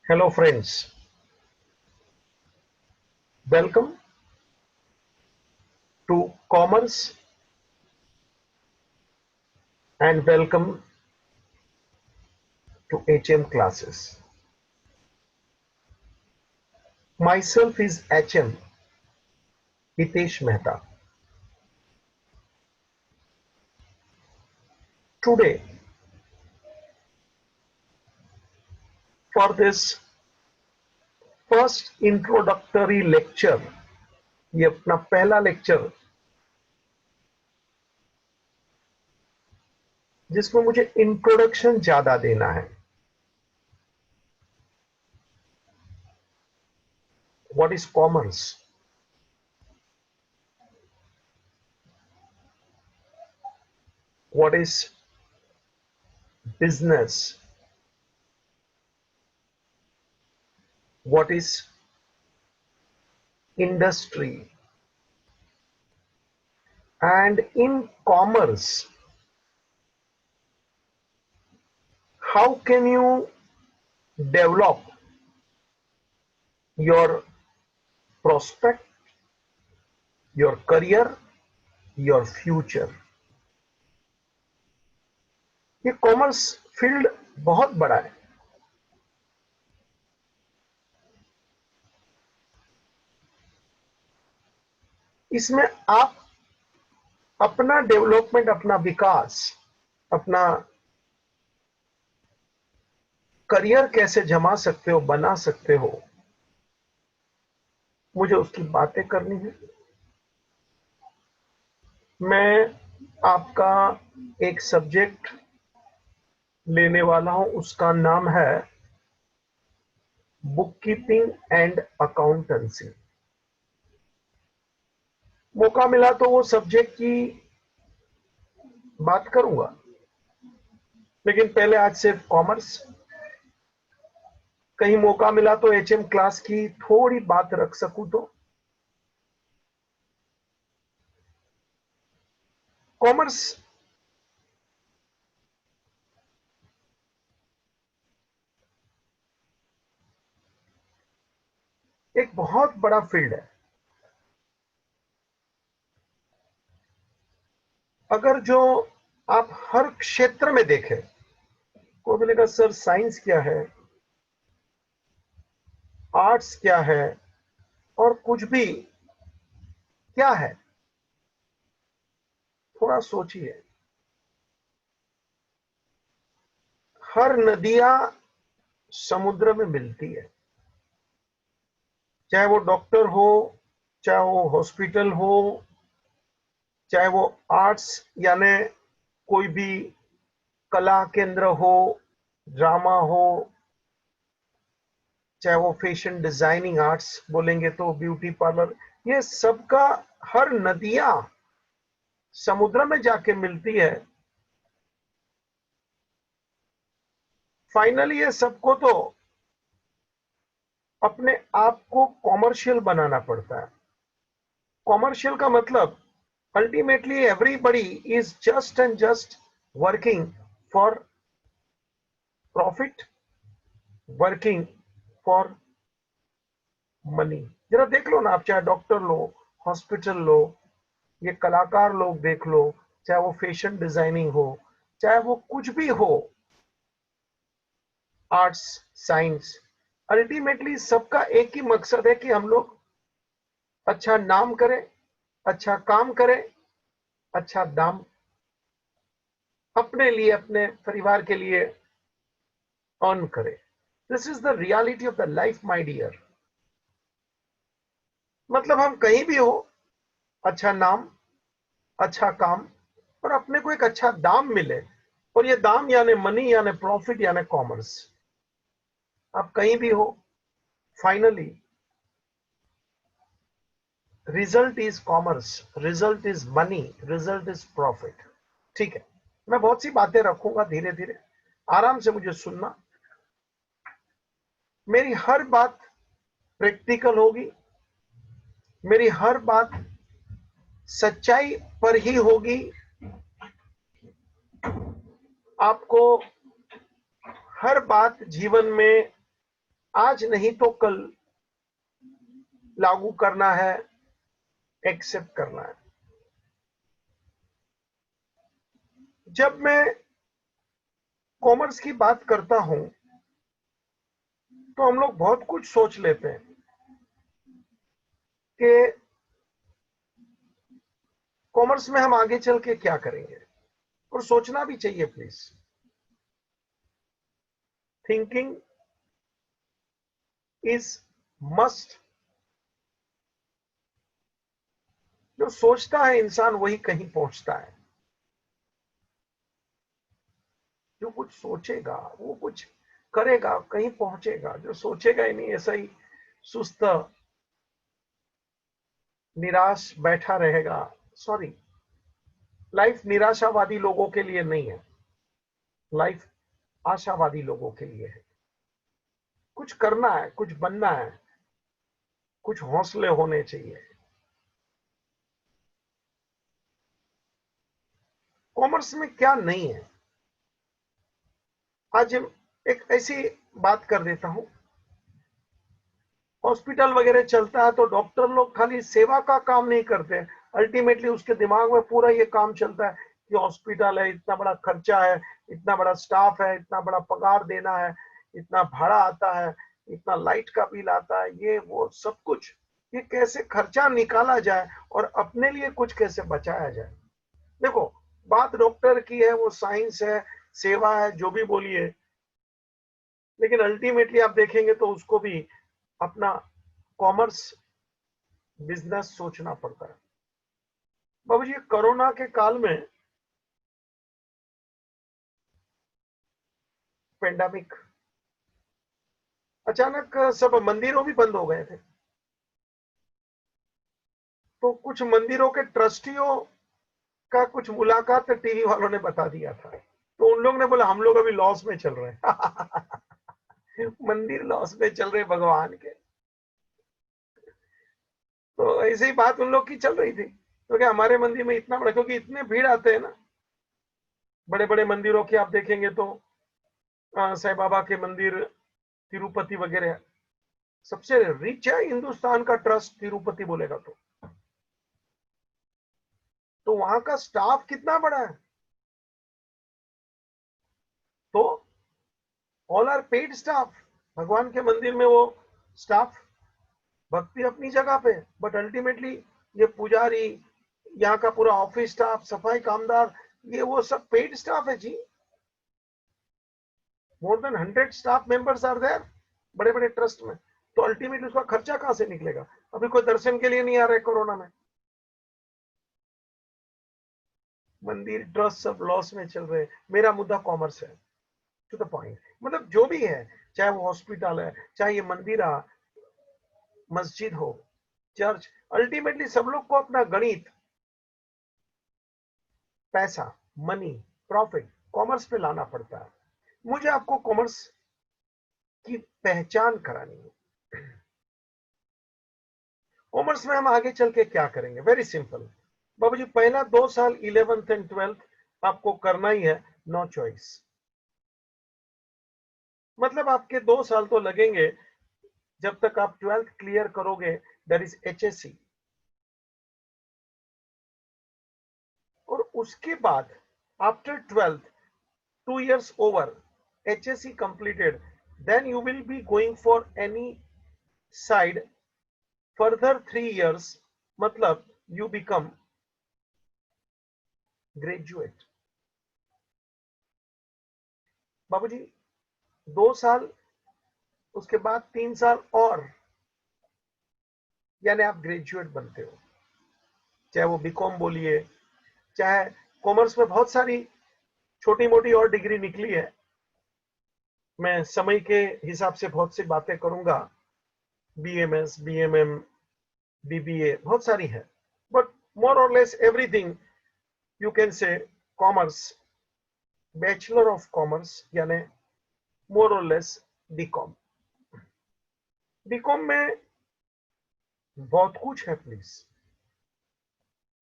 Hello friends, welcome to Commerce and welcome to HM classes. Myself is HM Hitesh Mehta. Today for this first introductory lecture, ये अपना पहला lecture जिसमें मुझे introduction ज्यादा देना है. What is commerce? What is business? What is industry? And in commerce, how can you develop your prospect, your career, your future? ये commerce field बहुत बड़ा है. इसमें आप अपना डेवलपमेंट, अपना विकास, अपना करियर कैसे जमा सकते हो, बना सकते हो, मुझे उसकी बातें करनी है. मैं आपका एक सब्जेक्ट लेने वाला हूं, उसका नाम है बुक कीपिंग एंड अकाउंटेंसी. मौका मिला तो वो सब्जेक्ट की बात करूंगा, लेकिन पहले आज सिर्फ कॉमर्स. कहीं मौका मिला तो एचएम क्लास की थोड़ी बात रख सकूं तो. कॉमर्स एक बहुत बड़ा फील्ड है. अगर जो आप हर क्षेत्र में देखें, कोई बोलेगा सर साइंस क्या है, आर्ट्स क्या है, और कुछ भी क्या है. थोड़ा सोचिए. हर नदियां समुद्र में मिलती है. चाहे वो डॉक्टर हो, चाहे वो हॉस्पिटल हो, चाहे वो आर्ट्स यानी कोई भी कला केंद्र हो, ड्रामा हो, चाहे वो फैशन डिजाइनिंग आर्ट्स बोलेंगे तो ब्यूटी पार्लर, ये सबका हर नदियां समुद्र में जाके मिलती है. फाइनली ये सबको तो अपने आप को कॉमर्शियल बनाना पड़ता है. कॉमर्शियल का मतलब ultimately everybody is just and just working for profit, working for money. जरा देख लो ना, आप चाहे डॉक्टर लो, हॉस्पिटल लो, ये कलाकार लोग देख लो, चाहे वो फैशन डिजाइनिंग हो, चाहे वो कुछ भी हो, आर्ट्स, साइंस, अल्टीमेटली सबका एक ही मकसद है कि हम लोग अच्छा नाम करें, अच्छा काम करें, अच्छा दाम अपने लिए, अपने परिवार के लिए अर्न करें. This is the reality of the life my dear. मतलब हम कहीं भी हो, अच्छा नाम, अच्छा काम, और अपने को एक अच्छा दाम मिले. और ये दाम यानी मनी, यानी प्रॉफिट, यानी कॉमर्स. आप कहीं भी हो, finally result is commerce, result is money, result is profit. ठीक है, मैं बहुत सी बातें रखूंगा, धीरे धीरे आराम से मुझे सुनना. मेरी हर बात प्रैक्टिकल होगी, मेरी हर बात सच्चाई पर ही होगी. आपको हर बात जीवन में आज नहीं तो कल लागू करना है, एक्सेप्ट करना है। जब मैं कॉमर्स की बात करता हूं तो हम लोग बहुत कुछ सोच लेते हैं कि कॉमर्स में हम आगे चल के क्या करेंगे, और सोचना भी चाहिए प्लीज। Thinking is must. जो सोचता है इंसान वही कहीं पहुंचता है। जो कुछ सोचेगा वो कुछ करेगा, कहीं पहुंचेगा। जो सोचेगा ही नहीं, ऐसा ही सुस्त निराश बैठा रहेगा। सॉरी, लाइफ निराशावादी लोगों के लिए नहीं है, लाइफ आशावादी लोगों के लिए है। कुछ करना है, कुछ बनना है, कुछ हौसले होने चाहिए। कॉमर्स में क्या नहीं है, आज एक ऐसी बात कर देता हूं। हॉस्पिटल वगैरह चलता है तो डॉक्टर लोग खाली सेवा का काम नहीं करते, अल्टीमेटली उसके दिमाग में पूरा ये काम चलता है कि हॉस्पिटल है, इतना बड़ा खर्चा है, इतना बड़ा स्टाफ है, इतना बड़ा पगार देना है, इतना भाड़ा आता है, इतना लाइट का बिल आता है, ये वो सब कुछ। ये कैसे खर्चा निकाला जाए और अपने लिए कुछ कैसे बचाया जाए। देखो, बात डॉक्टर की है, वो साइंस है, सेवा है, जो भी बोलिए, लेकिन अल्टीमेटली आप देखेंगे तो उसको भी अपना कॉमर्स बिजनेस सोचना पड़ता है। बाबू जी, कोरोना के काल में, पेंडेमिक, अचानक सब मंदिरों भी बंद हो गए थे। तो कुछ मंदिरों के ट्रस्टियों का कुछ मुलाकात टीवी वालों ने बता दिया था। तो उन लोग ने बोला हम लोग अभी लॉस में चल रहे हैं। मंदिर लॉस में चल रहे भगवान के। तो ऐसे ही बात उन लोग की चल रही थी। तो क्या हमारे मंदिर में इतना बड़ा, क्योंकि इतने भीड़ आते हैं ना, बड़े बड़े मंदिरों की आप देखेंगे तो साईं बाबा के मंदिर, तिरुपति वगैरह, सबसे रिच है हिंदुस्तान का ट्रस्ट तिरुपति बोलेगा तो वहां का स्टाफ कितना बड़ा है। तो ऑल आर पेड स्टाफ। भगवान के मंदिर में वो स्टाफ, भक्ति अपनी जगह पे, बट अल्टीमेटली ये पुजारी, यहाँ का पूरा ऑफिस स्टाफ, सफाई कामदार, ये वो सब पेड स्टाफ है जी। More than 100 staff members are there बड़े बड़े ट्रस्ट में। तो अल्टीमेटली उसका खर्चा कहां से निकलेगा। अभी कोई दर्शन के लिए नहीं आ रहे कोरोना में। मंदिर ट्रस्ट सब लॉस में चल रहे। मेरा मुद्दा कॉमर्स है, टू द पॉइंट। मतलब जो भी है, चाहे वो हॉस्पिटल है, चाहे ये मंदिर है, मस्जिद हो, चर्च, अल्टीमेटली सब लोग को अपना गणित, पैसा, मनी, प्रॉफिट कॉमर्स पे लाना पड़ता है। मुझे आपको कॉमर्स की पहचान करानी है। कॉमर्स में हम आगे चल के क्या करेंगे, वेरी सिंपल। बाबूजी, पहला 2 साल 11th एंड 12th आपको करना ही है, नो चॉइस। मतलब आपके 2 साल तो लगेंगे जब तक आप 12th क्लियर करोगे, दैट इज HSC। और उसके बाद after 12th, 2 years over, HSC completed, then you will be going for any side further 3 years, मतलब you become graduate। बाबूजी, 2 साल, उसके बाद 3 साल और, यानी आप ग्रेजुएट बनते हो। चाहे वो बीकॉम बोलिए, चाहे कॉमर्स में बहुत सारी छोटी मोटी और डिग्री निकली है। मैं समय के हिसाब से बहुत सी बातें करूंगा, BMS, BMM, BBA, बहुत सारी है, बट मोर और less everything you can say commerce, bachelor of commerce, यानी मोर और लेस बीकॉम। बीकॉम में बहुत कुछ है प्लीज।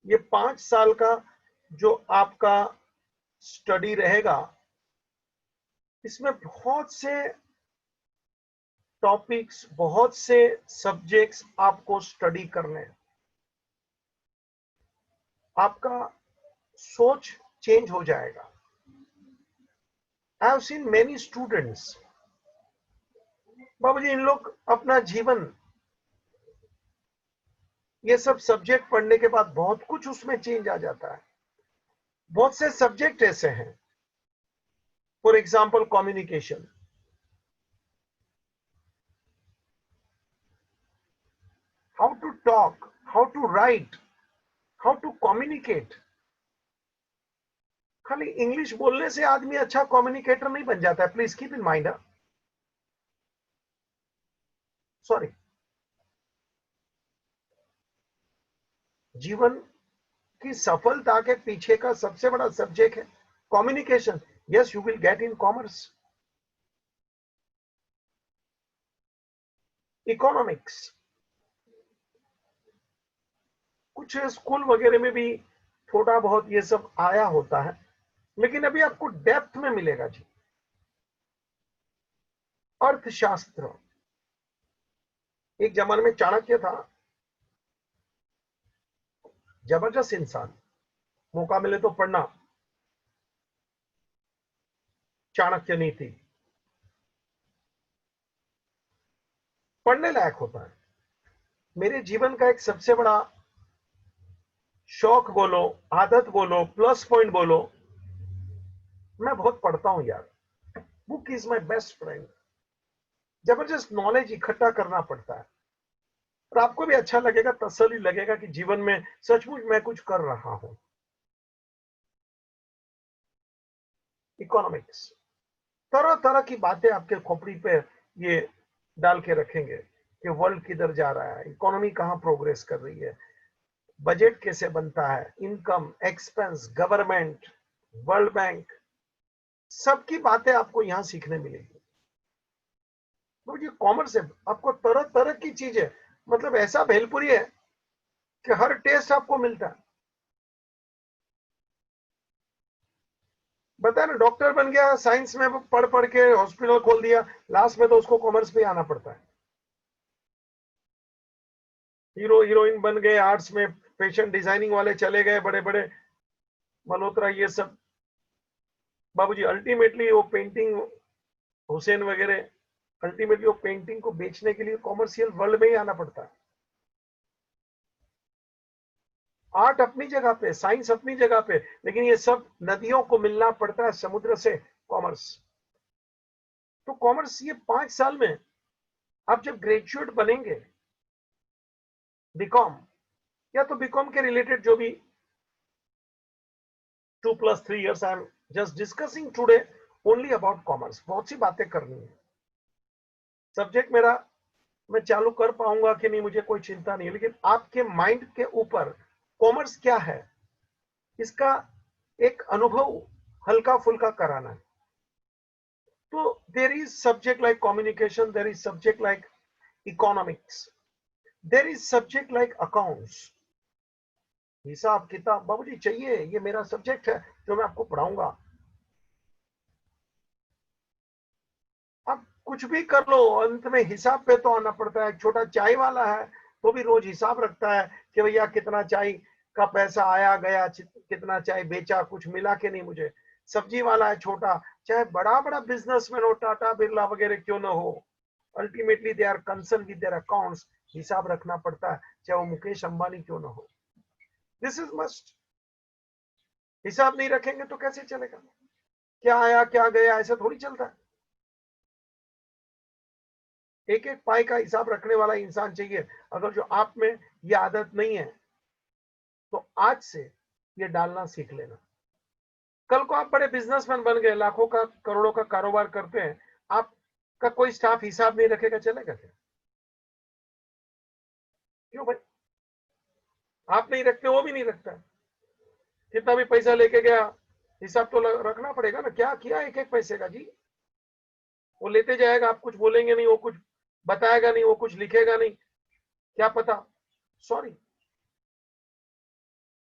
ये 5 साल का जो आपका स्टडी रहेगा, इसमें बहुत से टॉपिक्स, बहुत से सब्जेक्ट्स आपको स्टडी करने हैं। आपका सोच चेंज हो जाएगा। आई हैव सीन मेनी स्टूडेंट्स, बाबूजी इन लोग अपना जीवन ये सब सब्जेक्ट पढ़ने के बाद बहुत कुछ उसमें चेंज आ जाता है। बहुत से सब्जेक्ट ऐसे हैं, for example communication, how to talk, how to write, how to communicate. खाली इंग्लिश बोलने से आदमी अच्छा कम्युनिकेटर नहीं बन जाता है, please keep in mind. Sorry, जीवन की सफलता के पीछे का सबसे बड़ा सब्जेक्ट है communication. Yes, you will get in commerce, economics, कुछ स्कूल वगैरह में भी थोड़ा बहुत ये सब आया होता है, लेकिन अभी आपको डेप्थ में मिलेगा जी। अर्थशास्त्र, एक जमाने में चाणक्य था, जबरदस्त इंसान, मौका मिले तो पढ़ना चाणक्य नीति, पढ़ने लायक होता है। मेरे जीवन का एक सबसे बड़ा शौक बोलो, आदत बोलो, प्लस पॉइंट बोलो, मैं बहुत पढ़ता हूं यार। Book is my best friend. जबरदस्त नॉलेज इकट्ठा करना पड़ता है, और आपको भी अच्छा लगेगा, तसल्ली लगेगा कि जीवन में सचमुच मैं कुछ कर रहा हूं। इकोनॉमिक्स, तरह तरह की बातें आपके खोपड़ी पे ये डाल के रखेंगे कि वर्ल्ड किधर जा रहा है, इकोनॉमी कहां प्रोग्रेस कर रही है, बजट कैसे बनता है, income, expense, government, world bank, सबकी बातें आपको यहां सीखने मिलेगी। तो ये कॉमर्स है, आपको तरह तरह की चीजें, मतलब ऐसा भेलपुरी है कि हर टेस्ट आपको मिलता है। बताया ना, डॉक्टर बन गया, साइंस में पढ़ पढ़ के हॉस्पिटल खोल दिया, लास्ट में तो उसको कॉमर्स पे आना पड़ता है। हीरो हीरोइन बन गए आर्ट्स में, फैशन डिजाइनिंग वाले चले गए बड़े बड़े, मल्होत्रा ये सब। बाबूजी अल्टीमेटली वो पेंटिंग, हुसैन वगैरह, अल्टीमेटली वो पेंटिंग को बेचने के लिए कॉमर्शियल वर्ल्ड में ही आना पड़ता है। आर्ट अपनी जगह पे, साइंस अपनी जगह पे, लेकिन ये सब नदियों को मिलना पड़ता है समुद्र से, कॉमर्स। तो कॉमर्स ये 5 साल में आप जब ग्रेजुएट बनेंगे, बीकॉम या तो बीकॉम के रिलेटेड जो भी 2 + 3 years I am just discussing today only about commerce. बहुत सी बातें करनी है। सब्जेक्ट मेरा मैं चालू कर पाऊंगा कि नहीं मुझे कोई चिंता नहीं है, लेकिन आपके माइंड के ऊपर कॉमर्स क्या है इसका एक अनुभव हल्का फुल्का कराना है। तो there is subject like communication, there is subject like economics, there is subject like accounts, हिसाब किताब। बाबूजी चाहिए, ये मेरा सब्जेक्ट है जो मैं आपको पढ़ाऊंगा। आप कुछ भी कर लो, अंत में हिसाब पे तो आना पड़ता है। छोटा चाय वाला है तो भी रोज हिसाब रखता है कि भैया कितना चाय का पैसा आया गया, कितना चाय बेचा, कुछ मिला कि नहीं मुझे। सब्जी वाला है छोटा, चाहे बड़ा बड़ा बिजनेसमैन हो, टाटा बिरला वगैरह क्यों ना हो, ultimately they are concern with their accounts. हिसाब रखना पड़ता है, चाहे वो मुकेश अंबानी क्यों ना हो। This is must. हिसाब नहीं रखेंगे तो कैसे चलेगा, क्या आया क्या गया, ऐसा थोड़ी चलता है। एक एक पाई का हिसाब रखने वाला इंसान चाहिए। अगर जो आप में ये आदत नहीं है तो आज से ये डालना सीख लेना। कल को आप बड़े बिजनेसमैन बन गए, लाखों का करोड़ों का कारोबार करते हैं, आपका कोई स्टाफ हिसाब नहीं रखेगा, चलेगा क्या? क्यों भाई? आप नहीं रखते, वो भी नहीं रखता। कितना भी पैसा लेके गया, हिसाब तो रखना पड़ेगा ना, क्या किया एक एक पैसे का जी। वो लेते जाएगा, आप कुछ बोलेंगे नहीं, वो कुछ बताएगा नहीं, वो कुछ लिखेगा नहीं, क्या पता। सॉरी,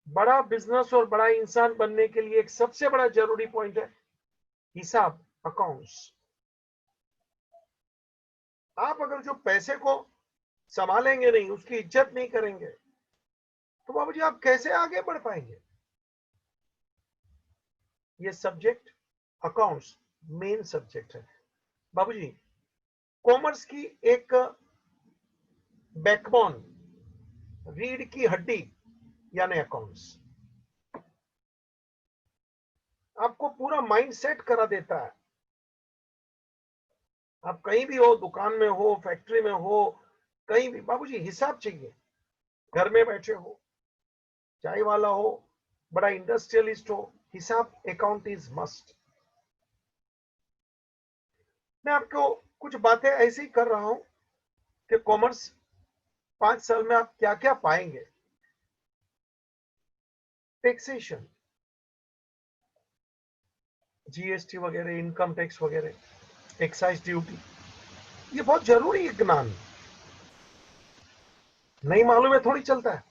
बड़ा बिजनेस और बड़ा इंसान बनने के लिए एक सबसे बड़ा जरूरी पॉइंट है हिसाब, अकाउंट्स। आप अगर जो पैसे को संभालेंगे नहीं, उसकी इज्जत नहीं करेंगे, तो बाबूजी आप कैसे आगे बढ़ पाएंगे? ये सब्जेक्ट अकाउंट्स मेन सब्जेक्ट है बाबूजी। कॉमर्स की एक बैकबोन, रीढ़ की हड्डी यानी अकाउंट्स, आपको पूरा माइंड सेट करा देता है। आप कहीं भी हो, दुकान में हो, फैक्ट्री में हो, कहीं भी बाबूजी हिसाब चाहिए। घर में बैठे हो, चाय वाला हो, बड़ा इंडस्ट्रियलिस्ट हो, हिसाब अकाउंट इज मस्ट। मैं आपको कुछ बातें ऐसे ही कर रहा हूं कि कॉमर्स 5 साल में आप क्या क्या पाएंगे। टैक्सेशन, जीएसटी वगैरह, इनकम टैक्स वगैरह, एक्साइज ड्यूटी, ये बहुत जरूरी है ज्ञान। नहीं मालूम है थोड़ी चलता है।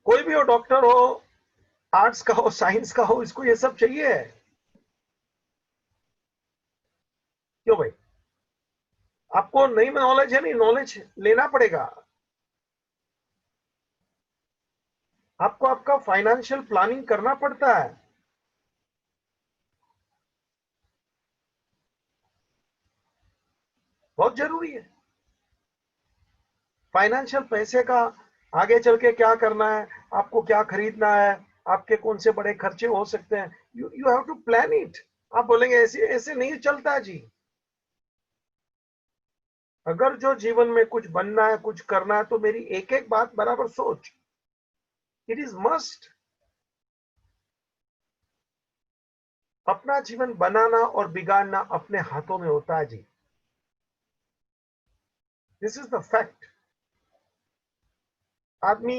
कोई भी हो, डॉक्टर हो, आर्ट्स का हो, साइंस का हो, इसको ये सब चाहिए है। क्यों भाई? आपको नहीं नॉलेज है, नहीं नॉलेज लेना पड़ेगा। आपको आपका फाइनेंशियल प्लानिंग करना पड़ता है। बहुत जरूरी है। फाइनेंशियल पैसे का आगे चल के क्या करना है, आपको क्या खरीदना है, आपके कौन से बड़े खर्चे हो सकते हैं, you have to plan it. आप बोलेंगे ऐसे ऐसे नहीं चलता जी। अगर जो जीवन में कुछ बनना है, कुछ करना है, तो मेरी एक एक बात बराबर सोच। It is must. अपना जीवन बनाना और बिगाड़ना अपने हाथों में होता है जी। This is the fact. आदमी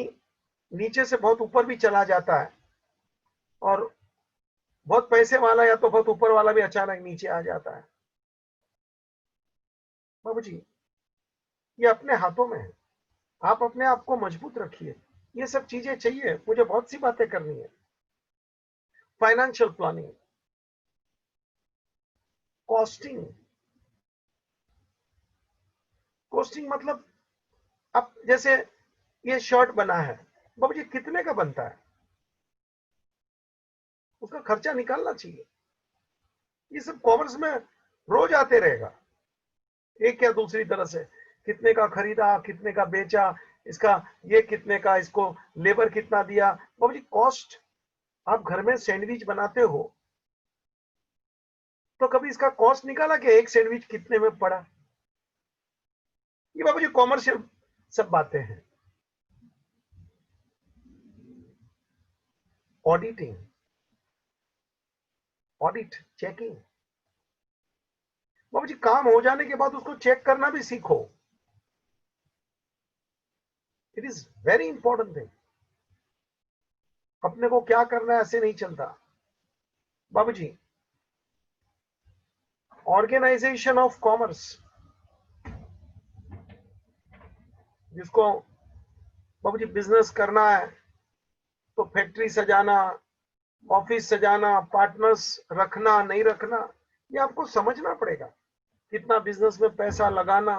नीचे से बहुत ऊपर भी चला जाता है, और बहुत पैसे वाला या तो बहुत ऊपर वाला भी अचानक नीचे आ जाता है। बाबूजी, ये अपने हाथों में है। आप अपने आप को मजबूत रखिए। ये सब चीजें चाहिए, मुझे बहुत सी बातें करनी है। Financial planning, costing. कॉस्टिंग मतलब, अब जैसे ये शर्ट बना है, बाबूजी कितने का बनता है, उसका खर्चा निकालना चाहिए। ये सब कॉमर्स में रोज आते रहेगा, एक या दूसरी तरह से। कितने का खरीदा, कितने का बेचा, इसका ये कितने का, इसको लेबर कितना दिया। बाबूजी कॉस्ट, आप घर में सैंडविच बनाते हो, तो कभी इसका कॉस्ट निकाला कि एक सैंडविच कितने में पड़ा? ये बाबूजी कॉमर्शियल सब बातें हैं। Auditing, audit, checking. बाबूजी काम हो जाने के बाद उसको चेक करना भी सीखो। It is very important thing. अपने को क्या करना है ऐसे नहीं चलता बाबूजी। ऑर्गेनाइजेशन ऑफ कॉमर्स, जिसको बाबूजी बिजनेस करना है, तो फैक्ट्री सजाना, ऑफिस सजाना, पार्टनर्स रखना नहीं रखना, ये आपको समझना पड़ेगा। कितना बिजनेस में पैसा लगाना,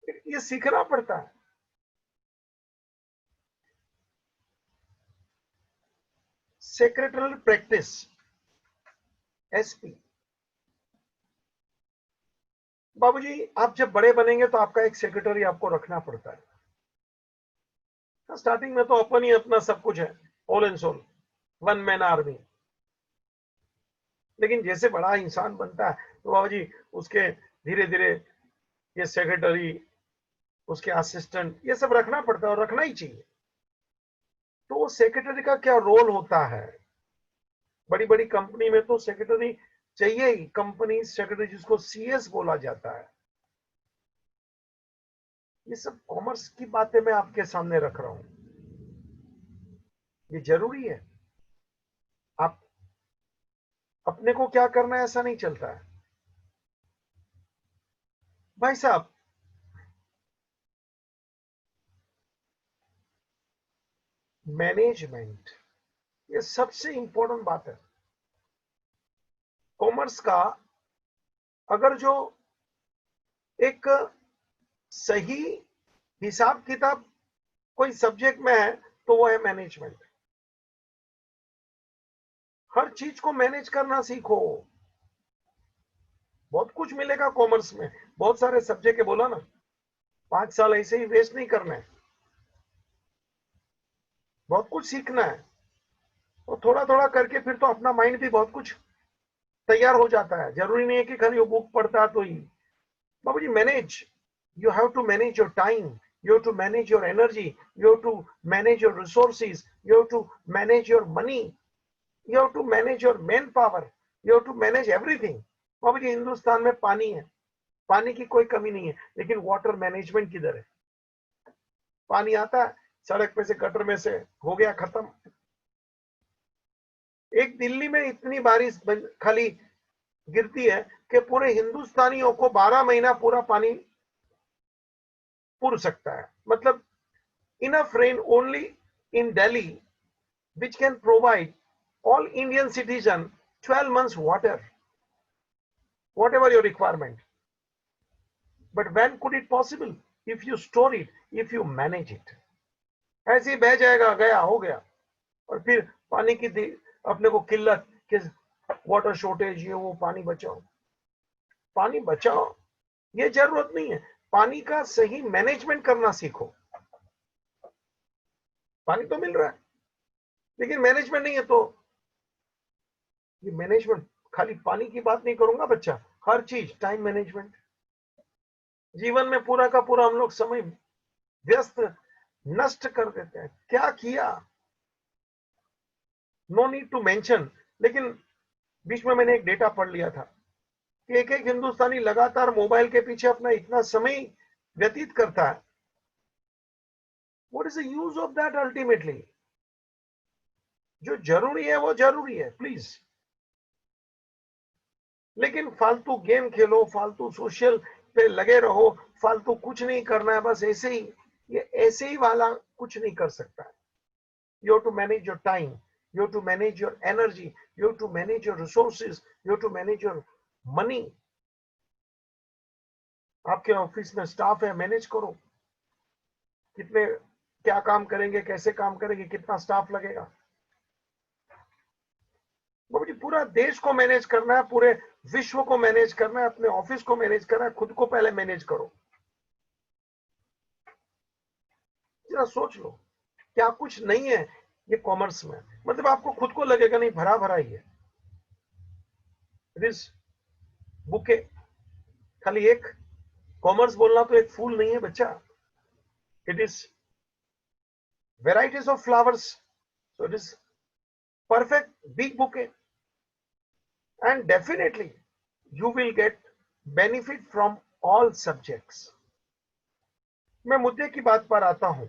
ये सीखना पड़ता है। Secretarial practice, SP. बाबूजी आप जब बड़े बनेंगे तो आपका एक सेक्रेटरी आपको रखना पड़ता है। स्टार्टिंग में तो अपन ही अपना सब कुछ है, all and soul, one man army. लेकिन जैसे बड़ा इंसान बनता है, तो बाबूजी उसके धीरे धीरे ये सेक्रेटरी, उसके असिस्टेंट, ये सब रखना पड़ता है, और रखना ही चाहिए। तो वो सेक्रेटरी का क्या रोल होता है? बड़ी बड़ी कंपनी में तो सेक्रेटरी चाहिए ही। कंपनी सेक्रेटरी, जिसको सीएस बोला जाता है। ये सब कॉमर्स की बातें मैं आपके सामने रख रहा हूं, ये जरूरी है। आप अपने को क्या करना है ऐसा नहीं चलता है भाई साहब। मैनेजमेंट, ये सबसे इंपॉर्टेंट बात है कॉमर्स का। अगर जो एक सही हिसाब किताब कोई सब्जेक्ट में है तो वो है मैनेजमेंट। हर चीज को मैनेज करना सीखो, बहुत कुछ मिलेगा कॉमर्स में। बहुत सारे सब्जेक्ट है, बोला ना, 5 साल ऐसे ही वेस्ट नहीं करना है, बहुत कुछ सीखना है। तो थोड़ा थोड़ा करके फिर तो अपना माइंड भी बहुत कुछ तैयार हो जाता है। जरूरी नहीं है कि खाली वो बुक पढ़ता है तो ही। बाबू जी, manage, you have to manage your time, you have to manage your energy, you have to manage your resources, you have to manage your money, you have to manage your manpower, you have to manage everything। बाबू जी, हिंदुस्तान में पानी है, पानी की कोई कमी नहीं है, लेकिन वाटर मैनेजमेंट किधर है? पानी आता है सड़क पे से, गटर में से, हो गया खत्म। एक दिल्ली में इतनी बारिश खाली गिरती है कि पूरे हिंदुस्तानियों को 12 महीना पूरा पानी पूर सकता है। मतलब enough rain only in Delhi, which can provide all Indian citizen 12 months water, whatever your requirement। But when could it possible? If you store it, if you manage it। ऐसे ही बह जाएगा, गया हो गया। और फिर पानी की अपने को किल्लत कि वाटर शॉर्टेज, ये वो, पानी बचाओ, पानी बचाओ, ये जरूरत नहीं है। पानी का सही मैनेजमेंट करना सीखो। पानी तो मिल रहा है लेकिन मैनेजमेंट नहीं है। तो ये मैनेजमेंट, खाली पानी की बात नहीं करूंगा बच्चा, हर चीज टाइम मैनेजमेंट। जीवन में पूरा का पूरा हम लोग समय व्यस्त नष्ट कर देते हैं। क्या किया, नो नीड टू मेंशन। लेकिन बीच में मैंने एक डेटा पढ़ लिया था कि एक एक हिंदुस्तानी लगातार मोबाइल के पीछे अपना इतना समय व्यतीत करता है। What is the use of that ultimately? जो जरूरी है वो जरूरी है, प्लीज। लेकिन फालतू गेम खेलो, फालतू सोशल पे लगे रहो, फालतू कुछ नहीं करना है, बस ऐसे ही। ये ऐसे ही वाला कुछ नहीं कर सकता है। You have to manage your time, you have to manage your energy, you have to manage your resources, you have to manage your money. आपके ऑफिस में स्टाफ है, मैनेज करो, कितने क्या काम करेंगे, कैसे काम करेंगे, कितना स्टाफ लगेगा। पूरा देश को मैनेज करना है, पूरे विश्व को मैनेज करना है, अपने ऑफिस को मैनेज करना है, खुद को पहले मैनेज करो। जरा सोच लो, क्या कुछ नहीं है ये कॉमर्स में? मतलब आपको खुद को लगेगा नहीं, भरा भरा ही है। It is bouquet. खाली एक कॉमर्स बोलना तो एक फूल नहीं है बच्चा। It is varieties of flowers, so it is perfect big bouquet. And definitely you will get benefit from all subjects। मैं मुद्दे की बात पर आता हूं।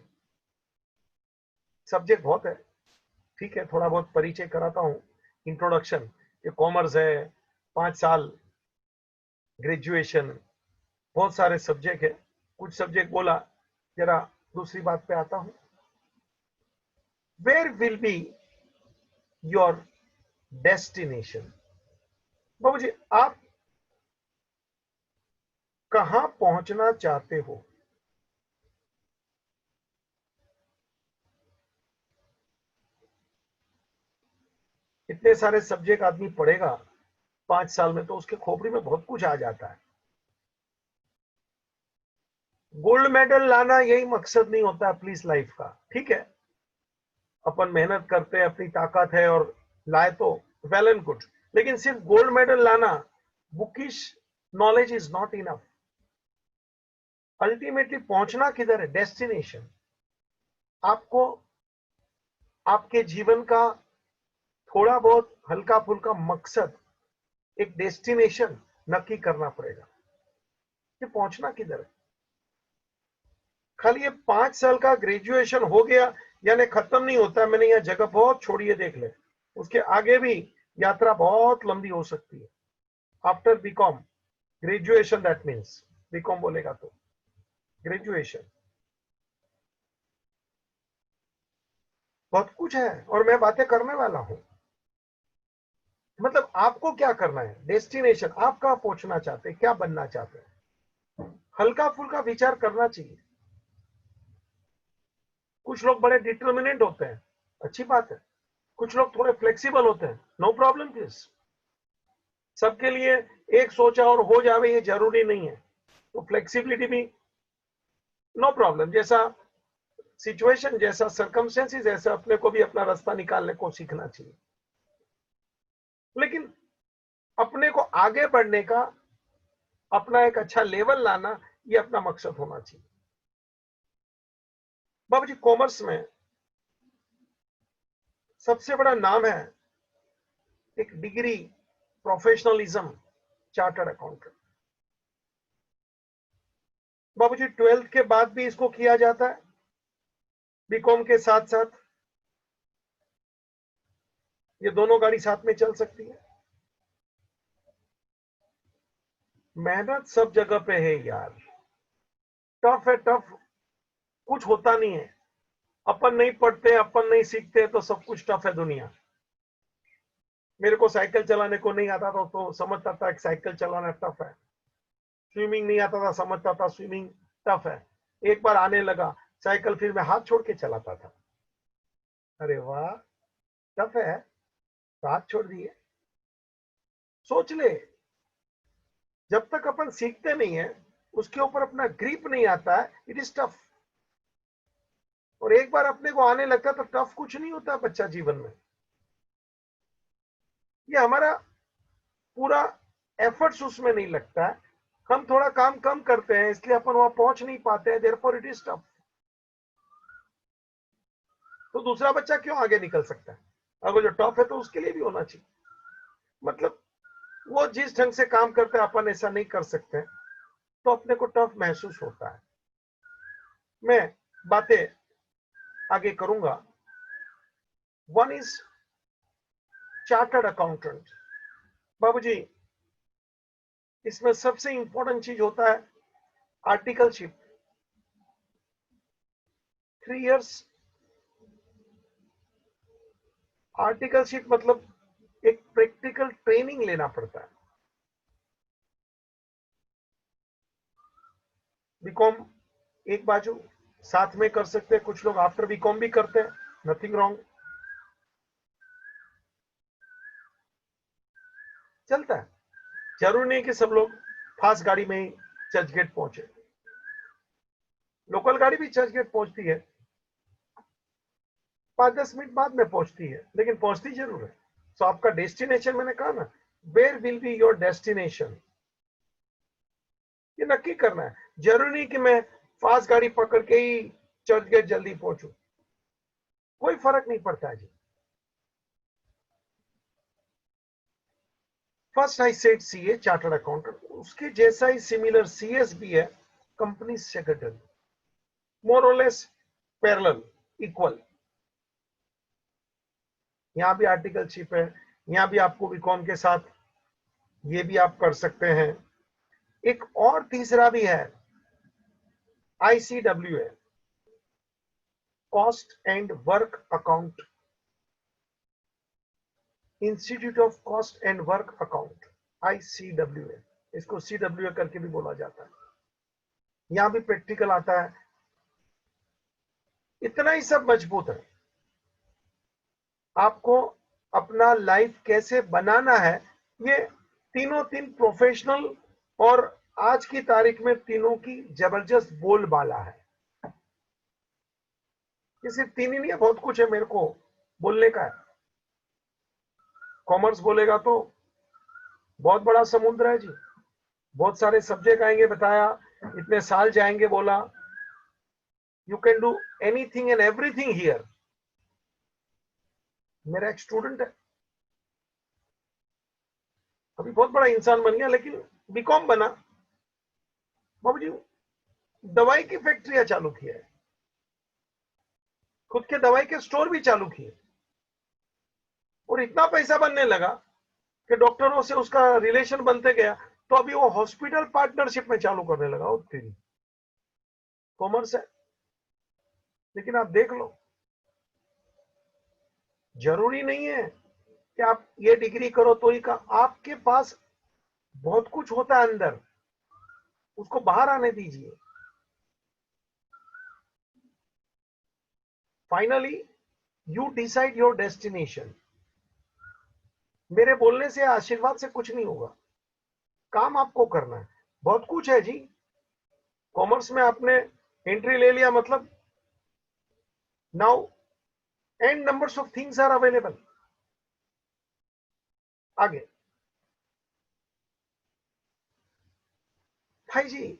सब्जेक्ट बहुत है, ठीक है, थोड़ा बहुत परिचय कराता हूं, इंट्रोडक्शन। ये कॉमर्स है, 5 साल ग्रेजुएशन, बहुत सारे सब्जेक्ट है। कुछ सब्जेक्ट बोला, जरा दूसरी बात पे आता हूं। Where will be your destination? बाबू जी, आप कहां पहुंचना चाहते हो? इतने सारे सब्जेक्ट आदमी पढ़ेगा 5 साल में, तो उसके खोपड़ी में बहुत कुछ आ जाता है। गोल्ड मेडल लाना यही मकसद नहीं होता प्लीज लाइफ का, ठीक है। अपन मेहनत करते हैं, अपनी ताकत है और लाए तो वेल एंड गुड। लेकिन सिर्फ गोल्ड मेडल लाना, bookish knowledge is not enough. Ultimately पहुंचना किधर है? डेस्टिनेशन। आपको आपके जीवन का थोड़ा बहुत हल्का फुल्का मकसद, एक डेस्टिनेशन नक्की करना पड़ेगा कि पहुंचना किधर है। खाली ये 5 साल का ग्रेजुएशन हो गया यानी खत्म नहीं होता। मैंने यह जगह बहुत छोड़ी है, देख ले, उसके आगे भी यात्रा बहुत लंबी हो सकती है। After BCom graduation, that means BCom बोलेगा तो ग्रेजुएशन, बहुत कुछ है और मैं बातें करने वाला हूं। मतलब आपको क्या करना है, डेस्टिनेशन आप कहां पहुंचना चाहते हैं, क्या बनना चाहते हैं, हल्का फुल्का विचार करना चाहिए। कुछ लोग बड़े डिटर्मिनेंट होते हैं, अच्छी बात है। कुछ लोग थोड़े फ्लेक्सिबल होते हैं, नो प्रॉब्लम दिस। सबके लिए एक सोचा और हो जावे ये जरूरी नहीं है, तो फ्लेक्सिबिलिटी भी नो प्रॉब्लम। जैसा सिचुएशन, जैसा सर्कमस्टेंसेस, ऐसा अपने को भी अपना रास्ता निकालने को सीखना चाहिए। लेकिन अपने को आगे बढ़ने का, अपना एक अच्छा लेवल लाना, ये अपना मकसद होना चाहिए। बाबू जी, कॉमर्स में सबसे बड़ा नाम है एक डिग्री, प्रोफेशनलिज्म, चार्टर्ड अकाउंटेंट। बाबू जी, 12th के बाद भी इसको किया जाता है, बीकॉम के साथ साथ ये दोनों गाड़ी साथ में चल सकती है। मेहनत सब जगह पे है यार, टफ है टफ, कुछ होता नहीं है। अपन नहीं पढ़ते, अपन नहीं सीखते तो सब कुछ टफ है दुनिया। मेरे को साइकिल चलाने को नहीं आता था तो समझता था कि साइकिल चलाना टफ है। स्विमिंग नहीं आता था, समझता था स्विमिंग टफ है। एक बार आने लगा साइकिल, फिर मैं हाथ छोड़ के चलाता था। अरे वाह, टफ है तो हाथ छोड़ दिए। सोच ले, जब तक अपन सीखते नहीं है, उसके ऊपर अपना ग्रिप नहीं आता है, इट इज टफ। और एक बार अपने को आने लगता है तो टफ कुछ नहीं होता बच्चा जीवन में। ये हमारा पूरा एफर्ट्स उसमें नहीं लगता है, हम थोड़ा काम कम करते हैं, इसलिए अपन वहां पहुंच नहीं पाते हैं, देयरफॉर इट इज टफ। तो दूसरा बच्चा क्यों आगे निकल सकता है? अगर जो टफ है तो उसके लिए भी होना चाहिए। मतलब वो जिस ढंग से काम करते हैं अपन ऐसा नहीं कर सकते, तो अपने को टफ महसूस होता है। मैं बातें आगे करूंगा। One is chartered accountant. बाबूजी, इसमें सबसे इंपॉर्टेंट चीज होता है आर्टिकलशिप। 3 इयर्स आर्टिकलशिप, मतलब एक प्रैक्टिकल ट्रेनिंग लेना पड़ता है। बीकॉम एक बाजू साथ में कर सकते हैं, कुछ लोग आफ्टर बीकॉम भी करते हैं, नथिंग रॉन्ग, चलता है। जरूरी नहीं कि सब लोग फास्ट गाड़ी में ही चर्च गेट पहुंचे। लोकल गाड़ी भी चर्च गेट पहुंचती है, 5-10 मिनट बाद में पहुंचती है, लेकिन पहुंचती जरूर है। तो आपका डेस्टिनेशन, मैंने कहा ना, where will be your destination, ये नक्की करना है। जरूरी नहीं कि मैं फास्ट गाड़ी पकड़ के ही चर्च गेट जल्दी पहुंचू, कोई फर्क नहीं पड़ता है जी। First I said CA, chartered accountant, उसके जैसा ही सिमिलर सीएस भी है, कंपनी सेक्रेटरी, मोर और लेस पैरेलल, इक्वल। यहां भी आर्टिकलशिप है, यहां भी आपको बीकॉम के साथ ये भी आप कर सकते हैं। एक और तीसरा भी है, आईसीडब्ल्यू है, cost and work account, institute of cost and work account, ICW है। इसको सीडब्ल्यू करके भी बोला जाता है। यहां भी प्रैक्टिकल आता है। इतना ही सब मजबूत है। आपको अपना लाइफ कैसे बनाना है, ये तीनों तीन प्रोफेशनल, और आज की तारीख में तीनों की जबरदस्त बोलबाला है। ये सिर्फ तीन ही नहीं है, बहुत कुछ है मेरे को बोलने का है। कॉमर्स बोलेगा तो बहुत बड़ा समुद्र है जी, बहुत सारे सब्जेक्ट आएंगे, बताया इतने साल जाएंगे, बोला you can do anything and everything here. मेरा एक स्टूडेंट है, अभी बहुत बड़ा इंसान बन गया, लेकिन बीकॉम बना, बाबू जी दवाई की फैक्ट्रियां चालू किया है, खुद के दवाई के स्टोर भी चालू किए, और इतना पैसा बनने लगा कि डॉक्टरों से उसका रिलेशन बनते गया, तो अभी वो हॉस्पिटल पार्टनरशिप में चालू करने लगा। वो तेरी कॉमर्स है। लेकिन आप देख लो, जरूरी नहीं है कि आप ये डिग्री करो तो ही का, आपके पास बहुत कुछ होता है अंदर, उसको बाहर आने दीजिए। Finally you decide your destination. मेरे बोलने से, आशीर्वाद से कुछ नहीं होगा, काम आपको करना है। बहुत कुछ है जी, कॉमर्स में आपने एंट्री ले लिया मतलब now and numbers of things are available. आगे भाई जी,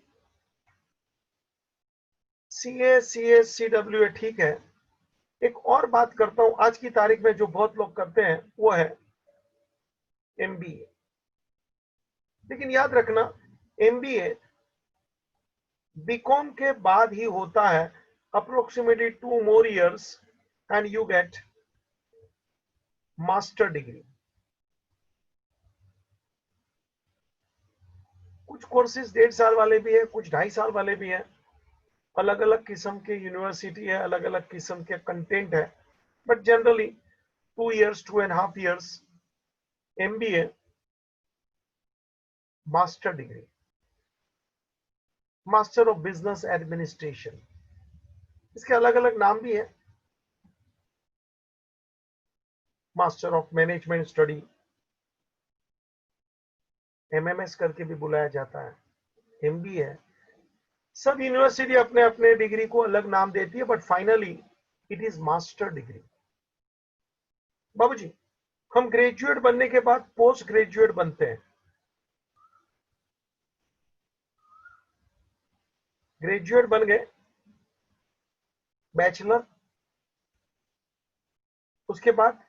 सीए, सीएस, सीडब्ल्यू ठीक है। एक और बात करता हूं आज की तारीख में जो बहुत लोग करते हैं, वो है एमबीए। लेकिन याद रखना, एमबीए बीकॉम के बाद ही होता है, approximately 2 more years and you get master degree. कुछ कोर्सेज 1.5 साल वाले भी है, कुछ 2.5 साल वाले भी है। अलग अलग किस्म के यूनिवर्सिटी है, अलग अलग किस्म के कंटेंट है, but generally 2 years, 2.5 years MBA master degree, master of business administration. इसके अलग अलग नाम भी है, master of management study, MMS करके भी बुलाया जाता है, एमबीए। सब यूनिवर्सिटी अपने अपने डिग्री को अलग नाम देती है, but finally it is master degree. बाबूजी, हम ग्रेजुएट बनने के बाद पोस्ट ग्रेजुएट बनते हैं। ग्रेजुएट बन गए, बैचलर, उसके बाद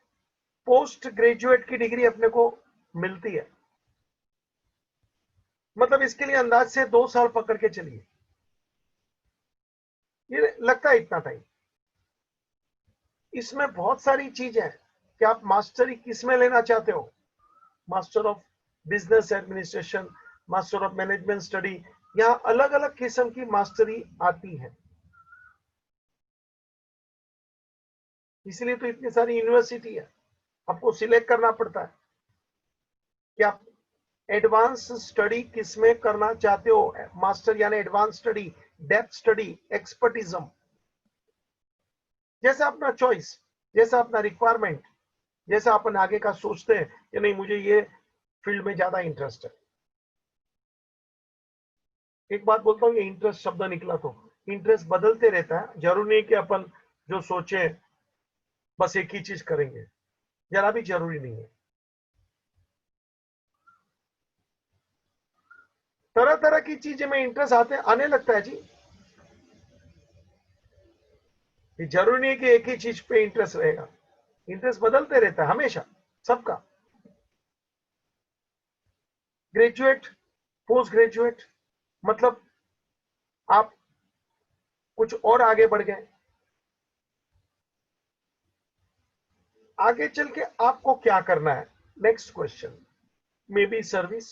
पोस्ट ग्रेजुएट की डिग्री अपने को मिलती है। मतलब इसके लिए अंदाज से 2 साल पकड़ के चलिए, ये लगता है इतना टाइम। इसमें बहुत सारी चीज है कि आप मास्टरी किस में लेना चाहते हो, master of business administration, master of management study, यहाँ अलग अलग किस्म की मास्टरी आती है। इसलिए तो इतनी सारी यूनिवर्सिटी है, आपको सिलेक्ट करना पड़ता है कि आप एडवांस स्टडी किस में करना चाहते हो। मास्टर यानी एडवांस स्टडी, डेप्थ स्टडी, एक्सपर्टिज्म, जैसा अपना चॉइस, जैसा अपना रिक्वायरमेंट, जैसा अपन आगे का सोचते हैं कि नहीं मुझे ये फील्ड में ज्यादा इंटरेस्ट है। एक बात बोलता हूँ, ये इंटरेस्ट शब्द निकला तो इंटरेस्ट बदलते रहता है, जरूरी नहीं कि अपन जो सोचे बस एक ही चीज करेंगे, जरा भी जरूरी नहीं है। तरह तरह की चीजें में इंटरेस्ट आने लगता है जी। ये जरूरी नहीं है कि एक ही चीज पे इंटरेस्ट रहेगा, इंटरेस्ट बदलते रहता है हमेशा सबका। ग्रेजुएट, पोस्ट ग्रेजुएट, मतलब आप कुछ और आगे बढ़ गए। आगे चल के आपको क्या करना है, next question, may be service,